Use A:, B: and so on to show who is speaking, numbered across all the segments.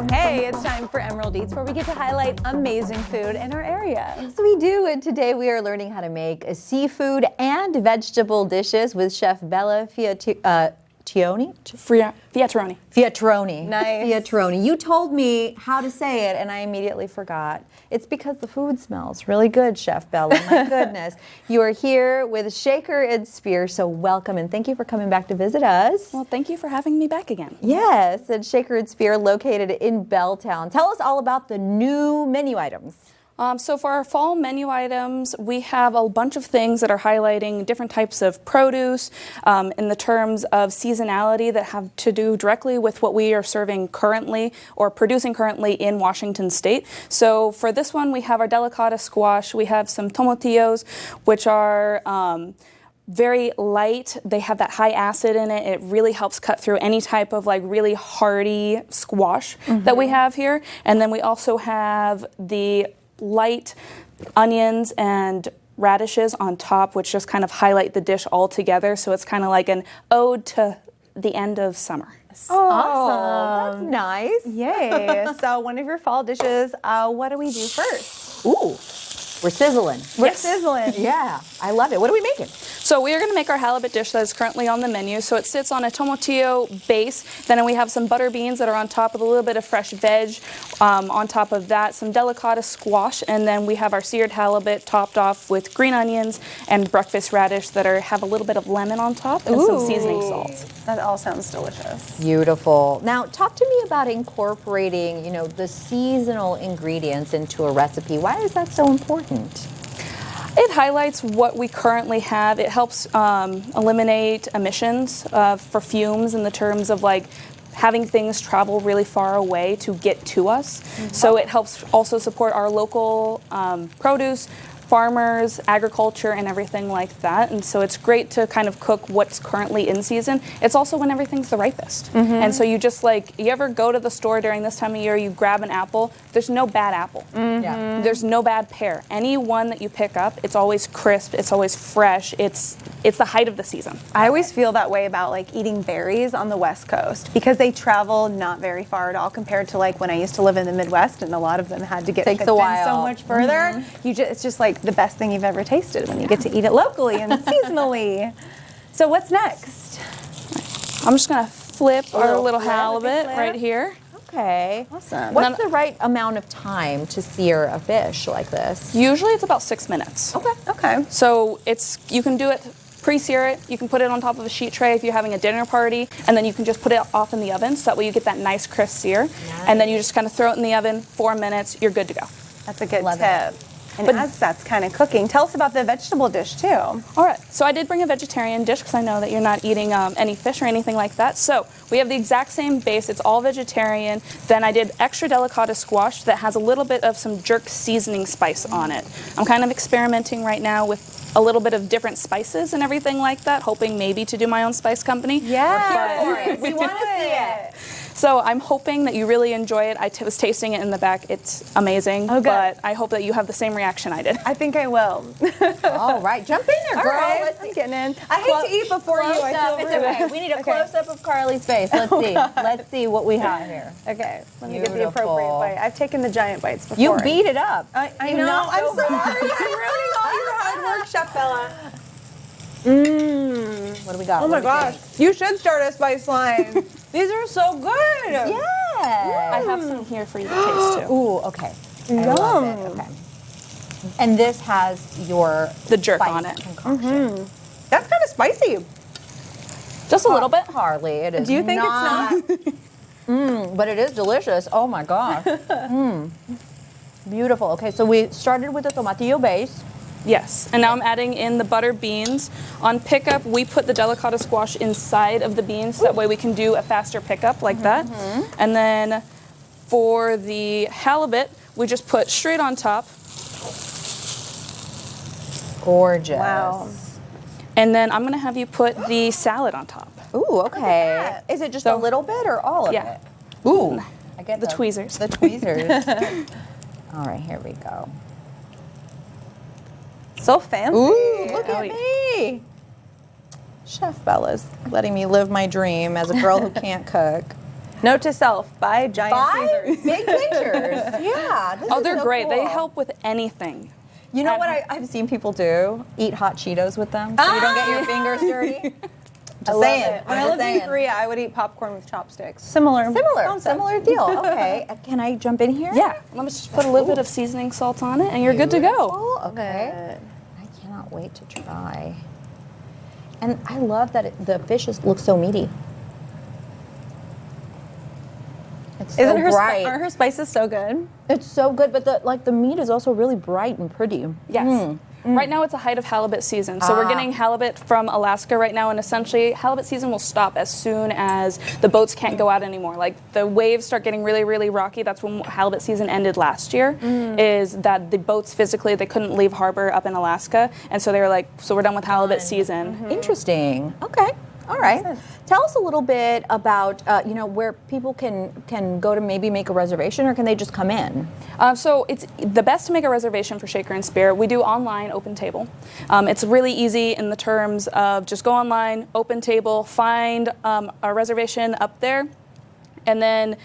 A: Hey, it's time for Emerald Eats, where we get to highlight amazing food in our area.
B: Yes, we do, and today we are learning how to make a seafood and vegetable dishes with Chef Bella Fiattarone. Fiattarone.
A: Nice.
B: Fiattarone. You told me how to say it, and I immediately forgot. It's because the food smells really good, Chef Bella. My goodness. You are here with Shaker and Spear, so welcome, and thank you for coming back to visit us.
C: Well, thank you for having me back again.
B: Yes, and Shaker and Spear located in Belltown. Tell us all about the new menu items.
C: So for our fall menu items, we have a bunch of things that are highlighting different types of produce in the terms of seasonality that have to do directly with what we are serving currently or producing currently in Washington State. So for this one, we have our delicata squash. We have some tomatillos, which are very light. They have that high acid in it. It really helps cut through any type of like really hearty squash that we have here. And then we also have the light onions and radishes on top, which just kind of highlight the dish all together. So it's kind of like an ode to the end of summer.
B: Awesome. That's nice.
A: Yay. So one of your fall dishes, what do we do first?
B: Ooh, we're sizzling.
A: We're sizzling.
B: Yeah, I love it. What are we making?
C: So we are going to make our halibut dish that is currently on the menu. So it sits on a tomatillo base. Then we have some butter beans that are on top with a little bit of fresh veg on top of that, some delicata squash, and then we have our seared halibut topped off with green onions and breakfast radish that have a little bit of lemon on top and some seasoning salt.
A: That all sounds delicious.
B: Beautiful. Now, talk to me about incorporating, the seasonal ingredients into a recipe. Why is that so important?
C: It highlights what we currently have. It helps eliminate emissions for fumes in the terms of like having things travel really far away to get to us. So it helps also support our local produce, farmers, agriculture, and everything like that. And so it's great to kind of cook what's currently in season. It's also when everything's the ripest. And so you just you ever go to the store during this time of year, you grab an apple, there's no bad apple.
B: Yeah.
C: There's no bad pear. Any one that you pick up, it's always crisp, it's always fresh, it's the height of the season.
A: I always feel that way about like eating berries on the West Coast because they travel not very far at all compared to like when I used to live in the Midwest and a lot of them had to get
B: Takes
A: shipped
B: a
A: in
B: while.
A: so much further. It's just like the best thing you've ever tasted when you get to eat it locally and seasonally. So what's next?
C: I'm just gonna flip our little
A: flip,
C: halibut
A: flip.
C: right here.
B: Okay.
A: Awesome.
B: What's the right amount of time to sear a fish like this?
C: Usually it's about 6 minutes.
A: Okay.
C: So you can do it, pre-sear it, you can put it on top of a sheet tray if you're having a dinner party, and then you can just put it off in the oven so that way you get that nice crisp sear. And then you just kind of throw it in the oven, 4 minutes, you're good to go.
A: That's a good
B: Love
A: tip. And as that's kind of cooking, tell us about the vegetable dish too.
C: All right, so I did bring a vegetarian dish because I know that you're not eating any fish or anything like that. So we have the exact same base, it's all vegetarian. Then I did extra delicata squash that has a little bit of some jerk seasoning spice on it. I'm kind of experimenting right now with a little bit of different spices and everything like that, hoping maybe to do my own spice company.
A: Yeah.
B: We want to see it.
C: So I'm hoping that you really enjoy it. I was tasting it in the back. It's amazing.
A: Oh, good.
C: But I hope that you have the same reaction I did.
A: I think I will.
B: All right, jump in there, girl.
A: All right,
B: Let's
A: I'm getting in. I hate to eat before you. I feel
B: It's
A: rude.
B: okay. We need a close-up of Carly's face. Let's see. Let's see what we have here.
A: Okay, let me get the appropriate bite. I've taken the giant bites before.
B: You beat it up.
A: I
B: You
A: know.
B: knocked
A: I'm
B: over.
A: sorry. I'm ruining all your hard work, Chef Bella.
B: What do we got?
A: Oh my
B: What do you
A: gosh.
B: think?
A: You should start a spice line. These are so good.
B: Yeah.
C: I have some here for you to taste too.
B: Ooh, okay. I love it. Okay. And this has
C: The jerk
B: spice
C: on it.
B: concoction.
A: That's kind of spicy.
C: Just a little bit.
B: Harley, it is.
A: Do you think it's not?
B: But it is delicious. Oh my gosh. Beautiful. Okay, so we started with the tomatillo base.
C: Yes, and now I'm adding in the butter beans. On pickup, we put the delicata squash inside of the beans, so that way we can do a faster pickup like that. And then for the halibut, we just put straight on top.
B: Gorgeous.
A: Wow.
C: And then I'm gonna have you put the salad on top.
B: Ooh, okay. Is it just a little bit or all of
C: Yeah.
B: it? Ooh, I get
C: The tweezers.
B: The tweezers. All right, here we go.
A: So fancy.
B: Ooh, look
C: Oh,
B: at
C: yeah.
B: me. Chef Bella's letting me live my dream as a girl who can't cook.
A: Note to self, buy giant
B: Buy
A: Caesars.
B: big pictures. Yeah. This
C: Oh,
B: is
C: they're
B: so
C: great. They
B: cool.
C: help with anything.
B: You know what I've seen people do? Eat hot Cheetos with them, so you don't get your fingers dirty. Just
A: Love
B: saying.
A: it. When I
B: I'm just
A: lived in
B: saying.
A: Korea, I would eat popcorn with chopsticks. Similar concept.
B: Similar deal. Okay. Can I jump in here?
C: Yeah. Let me just put a little bit of seasoning salt on it, and you're good to go.
B: Oh, okay. I cannot wait to try. And I love that the fish looks so meaty. It's so bright.
A: Aren't her spices so good?
B: It's so good, but the meat is also really bright and pretty.
C: Yes. Right now it's a height of halibut season. So we're getting halibut from Alaska right now, and essentially halibut season will stop as soon as the boats can't go out anymore. Like the waves start getting really, really rocky. That's when halibut season ended last year, is that the boats physically, they couldn't leave harbor up in Alaska. And so they were like, so we're done with halibut season.
B: Interesting. Okay. All right. Tell us a little bit about where people can go to maybe make a reservation, or can they just come in?
C: So it's the best to make a reservation for Shaker and Spear. We do online open table. It's really easy in the terms of just go online, open table, find a reservation up there, and then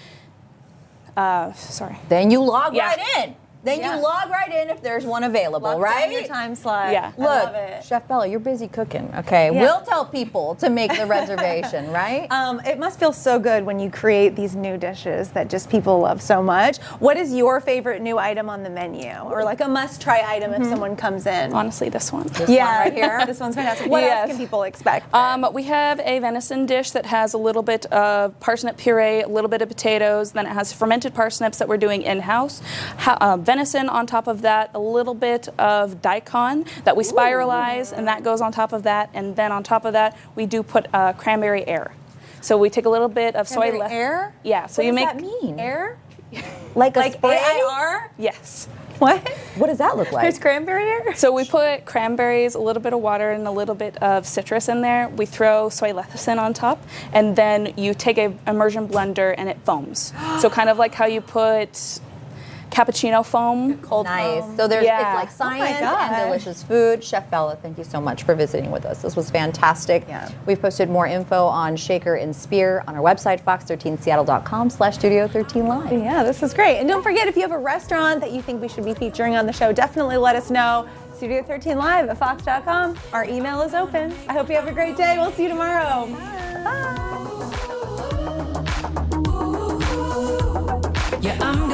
B: Then you log
C: Yeah.
B: right in. Then you log right in if there's one available,
A: Lock
B: right?
A: down your time slot.
C: Yeah.
A: I love
B: Look,
A: it.
B: Chef Bella, you're busy cooking. Okay,
A: Yeah.
B: we'll tell people to make the reservation, right?
A: It must feel so good when you create these new dishes that just people love so much. What is your favorite new item on the menu, or like a must-try item if someone comes in?
C: honestly this one.
A: Yeah, right here. This one's fantastic. What
C: Yes.
A: else can people expect?
C: We have a venison dish that has a little bit of parsnip puree, a little bit of potatoes, then it has fermented parsnips that we're doing in-house, venison on top of that, a little bit of daikon that we spiralize, and that goes on top of that, and then on top of that, we do put cranberry air. So we take a little bit of soy.
A: Cranberry air?
C: Yeah. So
B: What
C: you
B: does
C: make
B: that mean?
A: Air?
B: Like a
A: Like
B: spray?
A: AIR?
C: Yes.
A: What?
B: What does that look like?
A: There's cranberry air?
C: So we put cranberries, a little bit of water, and a little bit of citrus in there. We throw soy lecithin on top, and then you take a immersion blender and it foams. So kind of like how you put cappuccino foam.
A: Cold
B: Nice.
A: foam.
B: So
C: Yeah.
B: it's like science
A: gosh.
B: and delicious food. Chef Bella, thank you so much for visiting with us. This was fantastic.
A: Yeah.
B: We've posted more info on Shaker and Spear on our website, fox13seattle.com/studio13live.
A: Yeah, this is great. And don't forget, if you have a restaurant that you think we should be featuring on the show, definitely let us know. Studio 13 Live at fox.com. Our email is open. I hope you have a great day. We'll see you tomorrow. Bye.
D: Yeah, I'm